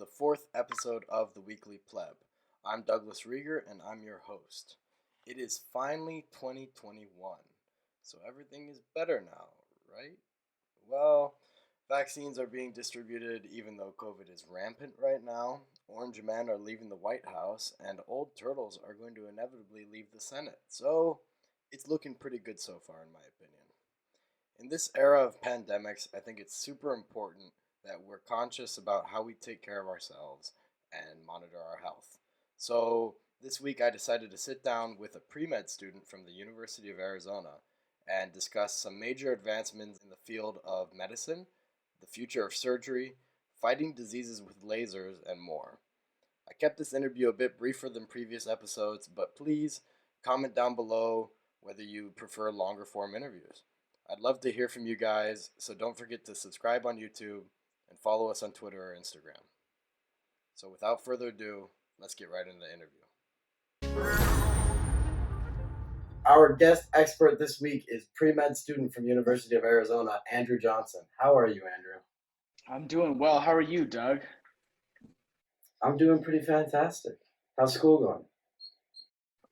fourth episode of The Weekly Pleb. I'm Douglas Rieger and I'm your host. It is finally 2021, so everything is better now, right? Well, vaccines are being distributed even though COVID is rampant right now. Orange men are leaving the White House, and old turtles are going to inevitably leave the Senate. So, it's looking pretty good so far, in my opinion. In this era of pandemics, I think it's super important that we're conscious about how we take care of ourselves and monitor our health. So, this week I decided to sit down with a pre med student from the University of Arizona and discuss some major advancements in the field of medicine, the future of surgery, fighting diseases with lasers, and more. I kept this interview a bit briefer than previous episodes, but please comment down below whether you prefer longer form interviews. I'd love to hear from you guys, so don't forget to subscribe on YouTube and follow us on Twitter or Instagram. So without further ado, let's get right into the interview. Our guest expert this week is pre-med student from University of Arizona, Andrew Johnson. How are you, Andrew? I'm doing well. How are you, Doug? I'm doing pretty fantastic. How's school going?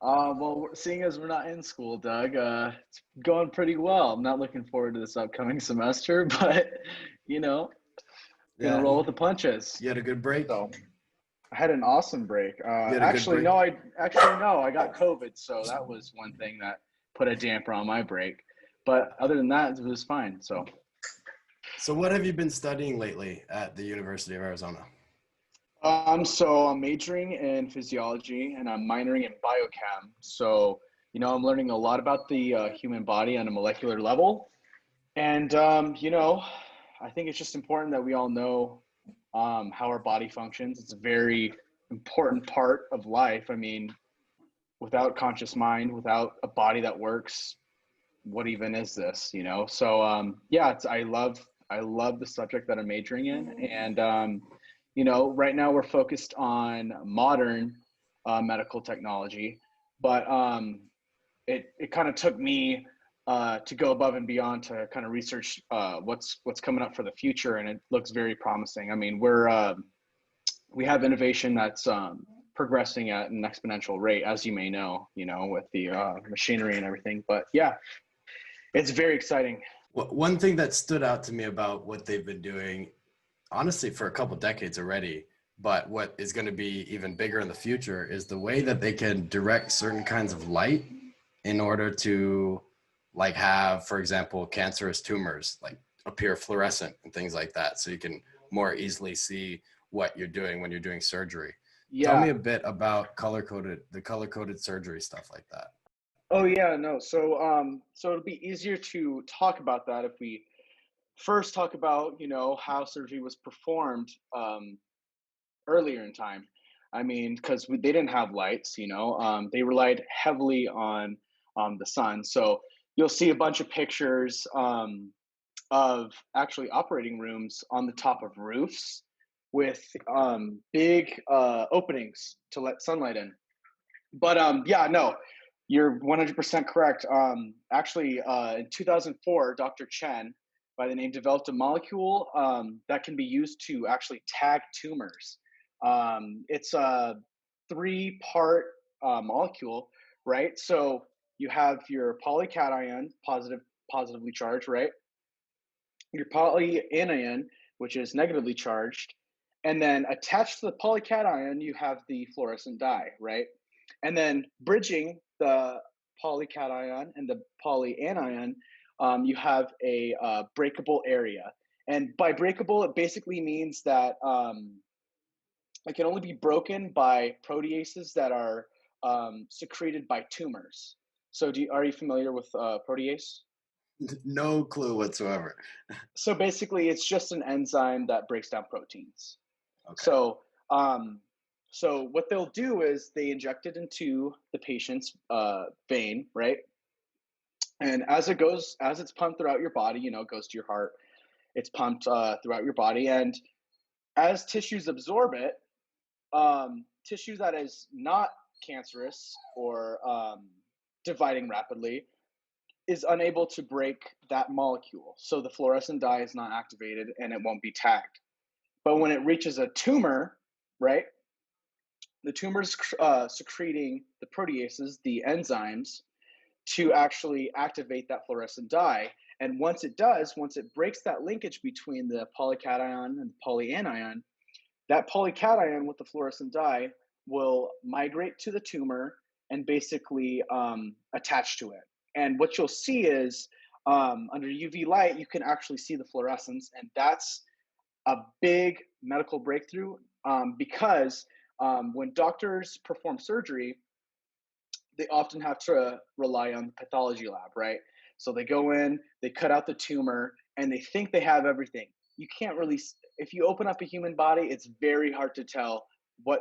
Well, seeing as we're not in school, Doug, it's going pretty well. I'm not looking forward to this upcoming semester, but gonna roll with the punches. You had a good break? So I had an awesome break. You had a good Actually, break? no, I got COVID, so that was one thing that put a damper on my break. But other than that, it was fine. So what have you been studying lately at the University of Arizona? So I'm majoring in physiology and I'm minoring in biochem. So, I'm learning a lot about the human body on a molecular level. And, I think it's just important that we all know how our body functions. It's a very important part of life. I mean, without conscious mind, without a body that works, what even is this, So, I love the subject that I'm majoring in. And, right now we're focused on modern medical technology, but it kind of took me to go above and beyond to kind of research what's coming up for the future, and it looks very promising. I mean, we have innovation that's progressing at an exponential rate, as you may know, with the machinery and everything. But yeah, it's very exciting. Well, one thing that stood out to me about what they've been doing, honestly, for a couple decades already, but what is going to be even bigger in the future is the way that they can direct certain kinds of light in order to have, for example, cancerous tumors appear fluorescent and things like that. So you can more easily see what you're doing when you're doing surgery. Yeah. Tell me a bit about the color-coded surgery, stuff like that. Oh yeah, no. So it'll be easier to talk about that if we first talk about, how surgery was performed earlier in time. I mean, because they didn't have lights, they relied heavily on the sun. So you'll see a bunch of pictures of actually operating rooms on the top of roofs with big openings to let sunlight in. But yeah, no, you're 100% correct. Actually, in 2004, Dr. Chen, by the name, developed a molecule that can be used to actually tag tumors. It's a 3-part molecule, right? So you have your polycation, positively charged, right? Your polyanion, which is negatively charged, and then attached to the polycation, you have the fluorescent dye, right? And then bridging the polycation and the polyanion, you have a breakable area. And by breakable, it basically means that it can only be broken by proteases that are secreted by tumors. So are you familiar with protease? No clue whatsoever. So basically, it's just an enzyme that breaks down proteins. Okay. So what they'll do is they inject it into the patient's vein, right? And as it's pumped throughout your body, it goes to your heart. It's pumped throughout your body, and as tissues absorb it, tissue that is not cancerous or dividing rapidly is unable to break that molecule. So the fluorescent dye is not activated and it won't be tagged. But when it reaches a tumor, right? The tumor's secreting the proteases, the enzymes, to actually activate that fluorescent dye. And once it breaks that linkage between the polycation and the polyanion, that polycation with the fluorescent dye will migrate to the tumor and basically attach to it. And what you'll see is under UV light, you can actually see the fluorescence, and that's a big medical breakthrough because when doctors perform surgery, they often have to rely on the pathology lab, right? So they go in, they cut out the tumor, and they think they have everything. You can't really, if you open up a human body, it's very hard to tell what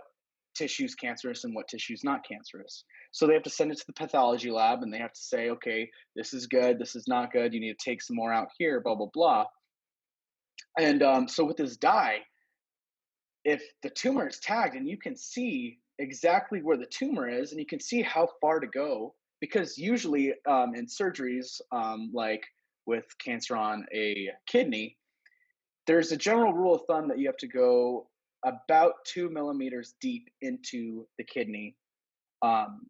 tissue is cancerous and what tissue is not cancerous. So they have to send it to the pathology lab and they have to say, okay, this is good, this is not good, you need to take some more out here, blah, blah, blah. And so with this dye, if the tumor is tagged and you can see exactly where the tumor is and you can see how far to go, because usually in surgeries, like with cancer on a kidney, there's a general rule of thumb that you have to go about 2 millimeters deep into the kidney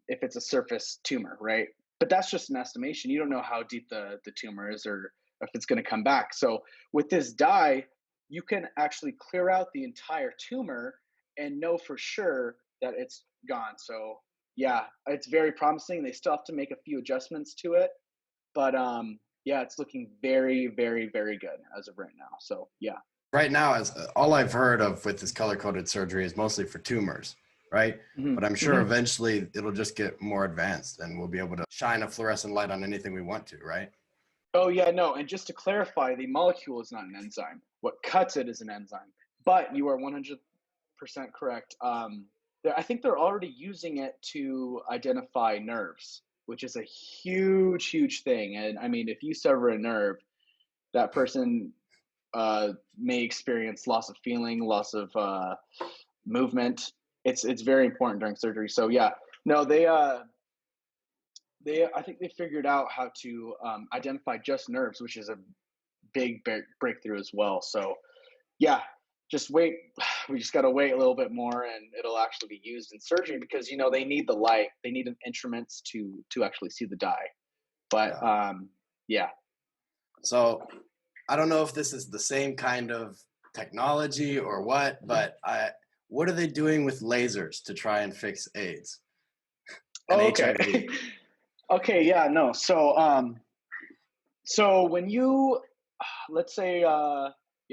if it's a surface tumor, right? But that's just an estimation. You don't know how deep the tumor is or if it's going to come back. So with this dye, you can actually clear out the entire tumor and know for sure that it's gone. So yeah, it's very promising. They still have to make a few adjustments to it, but yeah, it's looking very, very, very good as of right now. So yeah. Right now, as all I've heard of with this color coded surgery is mostly for tumors, right? Hmm. But I'm sure Hmm. eventually it'll just get more advanced and we'll be able to shine a fluorescent light on anything we want to, right? Oh yeah, no. And just to clarify, the molecule is not an enzyme. What cuts it is an enzyme. But you are 100% correct. I think they're already using it to identify nerves, which is a huge, huge thing. And I mean, if you sever a nerve, that person may experience loss of feeling, loss of movement. It's very important during surgery. So yeah, no, they I think they figured out how to identify just nerves, which is a big breakthrough as well. So yeah, just wait. We just got to wait a little bit more, and it'll actually be used in surgery because they need the light, they need instruments to actually see the dye. But Yeah. yeah. So I don't know if this is the same kind of technology or what, but what are they doing with lasers to try and fix AIDS and Oh, okay. HIV? Okay, yeah, no. So when you let's say you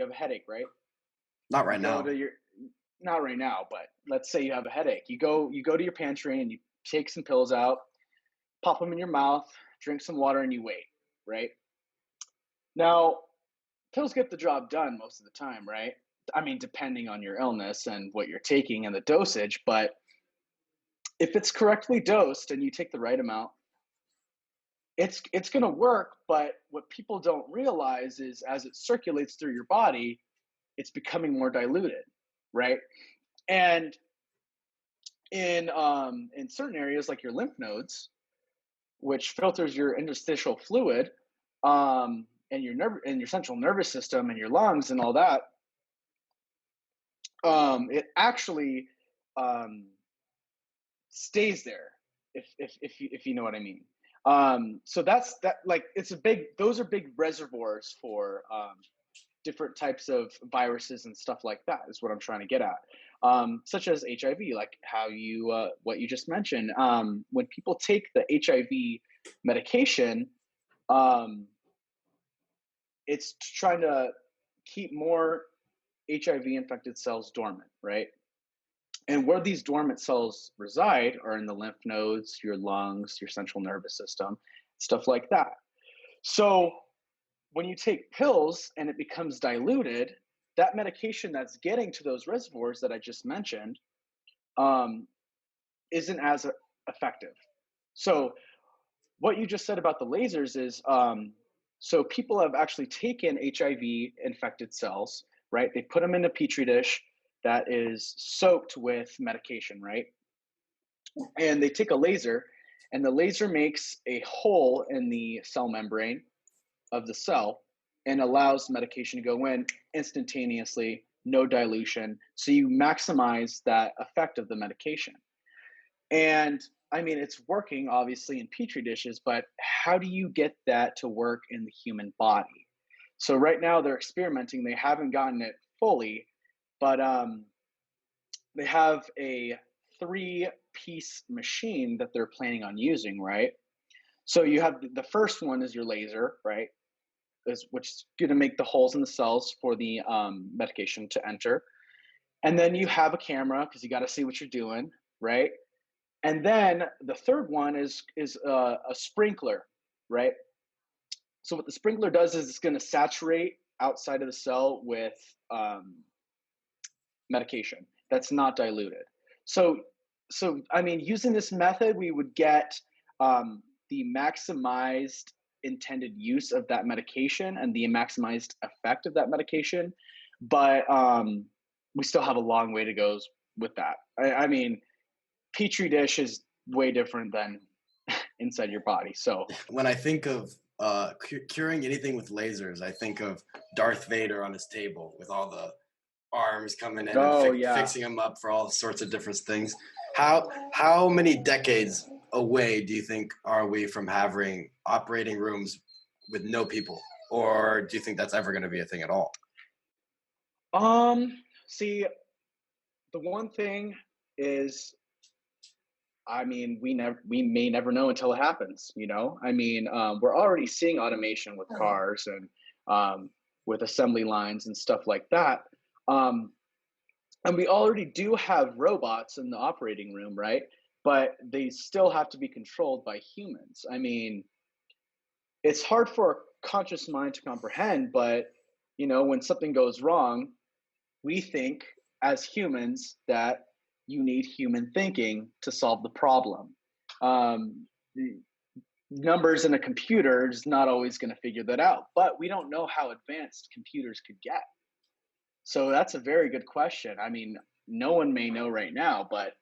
have a headache, right? Not You right go now. to your not right now, but let's say you have a headache. You go to your pantry and you take some pills out, pop them in your mouth, drink some water, and you wait, right? Now, pills get the job done most of the time, right? I mean, depending on your illness and what you're taking and the dosage, but if it's correctly dosed and you take the right amount, it's going to work. But what people don't realize is as it circulates through your body, it's becoming more diluted, right? And in certain areas like your lymph nodes, which filters your interstitial fluid, and your nerve and your central nervous system and your lungs and all that, it actually um, stays there if you know what I mean. So that's that. Like it's a big. Those are big reservoirs for different types of viruses and stuff like that. Is what I'm trying to get at. Such as HIV, like how you what you just mentioned. When people take the HIV medication, um, it's trying to keep more HIV infected cells dormant, right? And where these dormant cells reside are in the lymph nodes, your lungs, your central nervous system, stuff like that. So when you take pills and it becomes diluted, that medication that's getting to those reservoirs that I just mentioned um, isn't as effective. So what you just said about the lasers is so people have actually taken HIV infected cells, right? They put them in a petri dish that is soaked with medication, right? And they take a laser, and the laser makes a hole in the cell membrane of the cell and allows medication to go in instantaneously no dilution. So you maximize that effect of the medication. And I mean, it's working obviously in petri dishes, but how do you get that to work in the human body? So right now they're experimenting. They haven't gotten it fully, but they have a three-piece machine that they're planning on using, right? So you have the first one is your laser, right? Which is going to make the holes in the cells for the medication to enter. And then you have a camera because you got to see what you're doing, right? And then the third one is a sprinkler, right? So what the sprinkler does is it's going to saturate outside of the cell with um, medication that's not diluted. So, so I mean, using this method, we would get the maximized intended use of that medication and the maximized effect of that medication, but we still have a long way to go with that. I mean, petri dish is way different than inside your body. So When I think of curing anything with lasers, I think of Darth Vader on his table with all the arms coming in and oh yeah. fixing them up for all sorts of different things. How many decades away do you think are we from having operating rooms with no people, or do you think that's ever going to be a thing at all? See, the one thing is, I mean, we may never know until it happens. You know, I mean, we're already seeing automation with cars and with assembly lines and stuff like that. Um, and we already do have robots in the operating room, right? But they still have to be controlled by humans. I mean, it's hard for a conscious mind to comprehend, but you know, when something goes wrong, we think as humans that you need human thinking to solve the problem. The numbers in a computer is not always going to figure that out, but we don't know how advanced computers could get. So that's a very good question. I mean, no one may know right now, but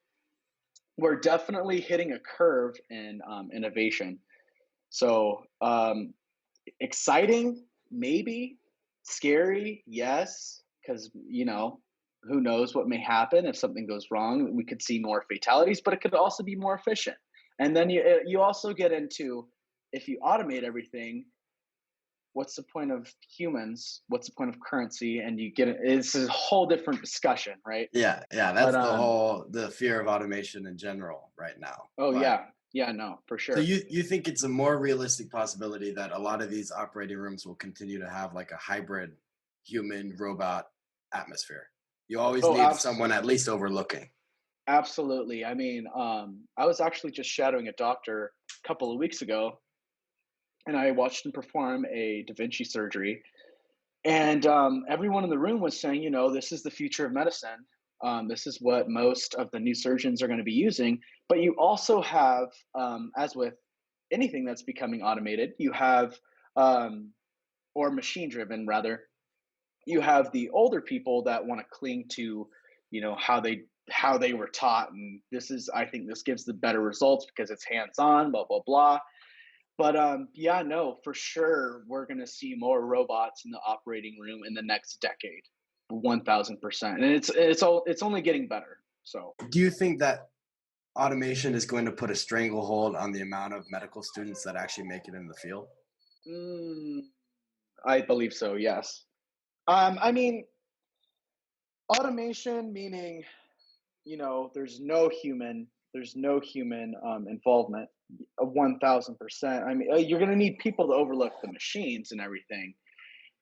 we're definitely hitting a curve in innovation. So exciting, maybe. Scary, yes, because you know who knows what may happen if something goes wrong. We could see more fatalities, but it could also be more efficient. And then you also get into, if you automate everything, what's the point of humans? What's the point of currency? And you get it's a whole different discussion, right? Yeah, But that's the fear of automation in general right now. oh But yeah, yeah, no, for so sure. you think it's a more realistic possibility that a lot of these operating rooms will continue to have like a hybrid human robot atmosphere? You always Oh, need someone at least overlooking. absolutely. I mean, I was actually just shadowing a doctor a couple of weeks ago, and I watched him perform a Da Vinci surgery. And everyone in the room was saying, you know, this is the future of medicine. This is what most of the new surgeons are going to be using. But you also have, as with anything that's becoming automated, you have, or machine driven rather, you have the older people that want to cling to, you know, how they were taught, and this is, I think this gives the better results because it's hands on, blah blah blah. But yeah, no, for sure, we're gonna see more robots in the operating room in the next decade, 1000%, and it's only getting better. So Do you think that automation is going to put a stranglehold on the amount of medical students that actually make it in the field? mm, I believe so. Yes. I mean, automation meaning, you know, there's no human involvement. 1000%. I mean, you're gonna need people to overlook the machines and everything.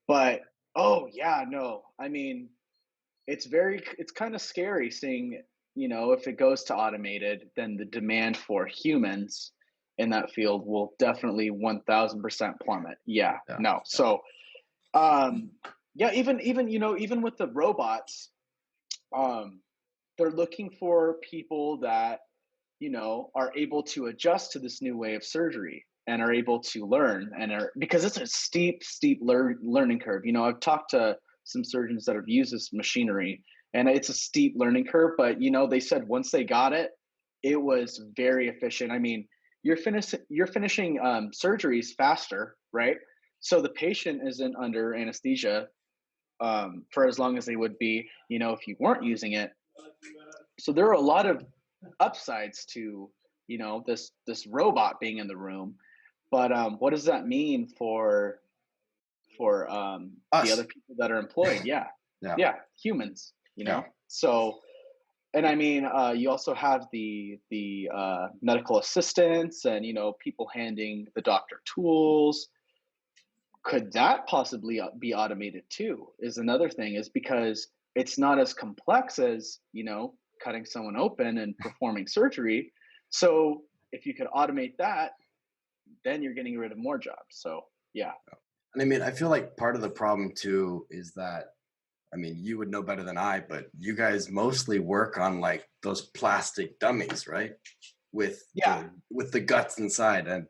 But oh yeah, no. I mean, it's kind of scary seeing, you know, if it goes to automated, then the demand for humans in that field will definitely 1000% plummet. Yeah, Yeah. no. So um yeah, even you know, even with the robots, um they're looking for people that, you know, are able to adjust to this new way of surgery and are able to learn and are, because it's a steep learning curve. You know, I've talked to some surgeons that have used this machinery, and it's a steep learning curve, but you know, they said once they got it, it was very efficient. I mean, you're finishing surgeries faster, right? So the patient isn't under anesthesia for as long as they would be, if you weren't using it. So there are a lot of upsides to, this robot being in the room. But what does that mean for the other Us. people that are employed? Yeah, Yeah. yeah, humans. Yeah. So, and I mean, you also have the medical assistants and people handing the doctor tools. Could that possibly be automated too? Is another thing, is because it's not as complex as cutting someone open and performing surgery. So if you could automate that, then you're getting rid of more jobs. So yeah. And I mean, I feel like part of the problem too is that, I mean, you would know better than I, but you guys mostly work on like those plastic dummies, right? With Yeah. the guts inside, and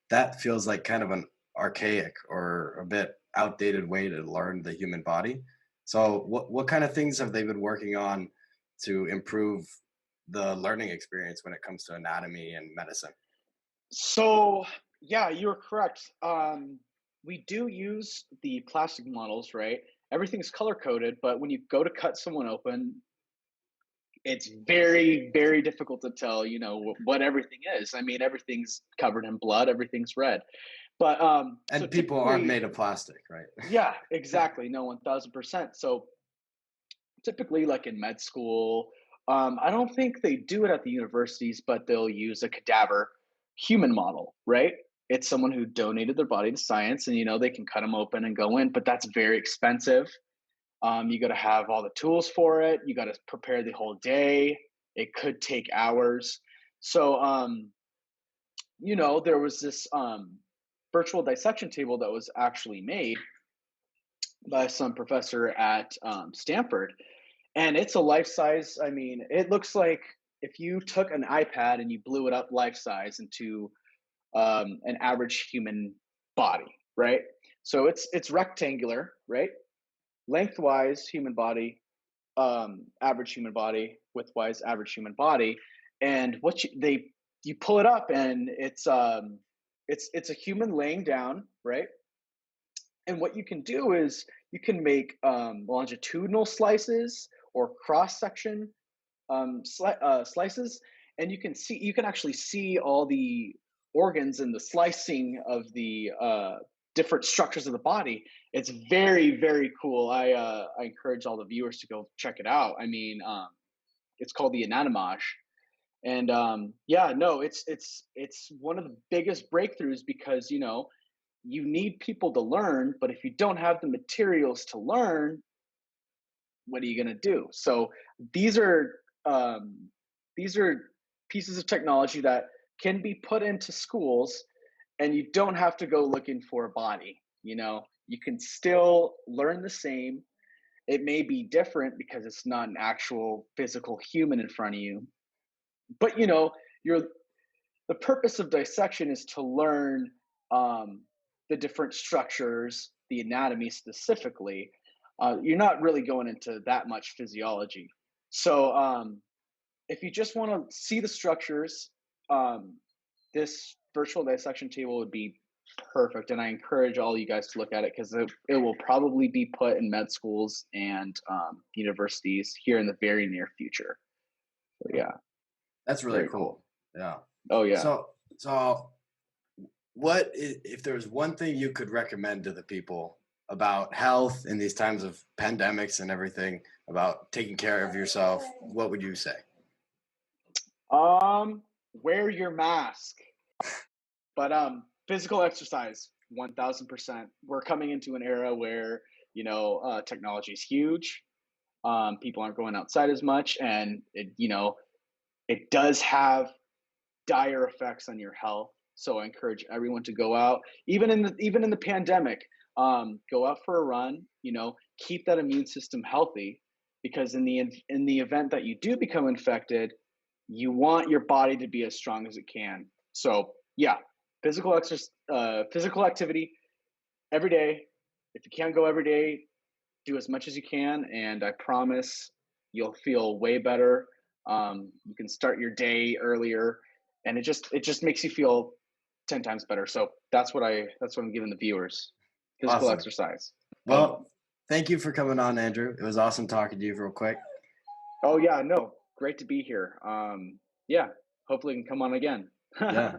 that feels like kind of an archaic or a bit outdated way to learn the human body. So, what kind of things have they been working on to improve the learning experience when it comes to anatomy and medicine? So yeah, you're correct. We do use the plastic models, right? Everything's color coded, but when you go to cut someone open, it's very, very difficult to tell, what everything is. I mean, everything's covered in blood, everything's red. But so And people aren't typically, made of plastic, right? yeah, exactly. No, 1000%. So typically, like in med school, I don't think they do it at the universities, but they'll use a cadaver human model, right? It's someone who donated their body to science, and they can cut them open and go in, but that's very expensive. You got to have all the tools for it. You got to prepare the whole day. It could take hours. So, there was this virtual dissection table that was actually made by some professor at Stanford, and it's a life size. I mean, it looks like if you took an iPad and you blew it up life size into an average human body, right? So it's rectangular, right? Lengthwise, human body, average human body, widthwise, average human body, and you pull it up, and it's a human laying down, right? And what you can do is you can make longitudinal slices or cross section slices, and you can actually see all the organs and the slicing of the different structures of the body. It's very, very cool. I encourage all the viewers to go check it out. I mean, it's called the anatomage, and yeah, no, it's one of the biggest breakthroughs, because you need people to learn, but if you don't have the materials to learn, what are you going to do? So these are um, these are pieces of technology that can be put into schools, and you don't have to go looking for a body. You can still learn the same. It may be different because it's not an actual physical human in front of you, but you're the purpose of dissection is to learn um, the different structures, the anatomy specifically. You're not really going into that much physiology. So if you just want to see the structures, um, this virtual dissection table would be perfect. And I encourage all you guys to look at it, because it will probably be put in med schools and universities here in the very near future. So yeah, That's really very cool. cool. Yeah. Oh yeah. So if there was one thing you could recommend to the people about health in these times of pandemics and everything, about taking care of yourself, what would you say? Wear your mask. But physical exercise, 1000%. We're coming into an era where technology is huge. People aren't going outside as much, and it does have dire effects on your health. So I encourage everyone to go out, even in the pandemic. Go out for a run. Keep that immune system healthy, because in the event that you do become infected, you want your body to be as strong as it can. So yeah, physical activity every day. If you can't go every day, do as much as you can, and I promise you'll feel way better. You can start your day earlier, and it just makes you feel 10 times better. So that's what I'm giving the viewers: physical Awesome. exercise. Well, thank you for coming on, Andrew. It was awesome talking to you real quick. Oh yeah, no, great to be here. Yeah, hopefully we can come on again. Yeah.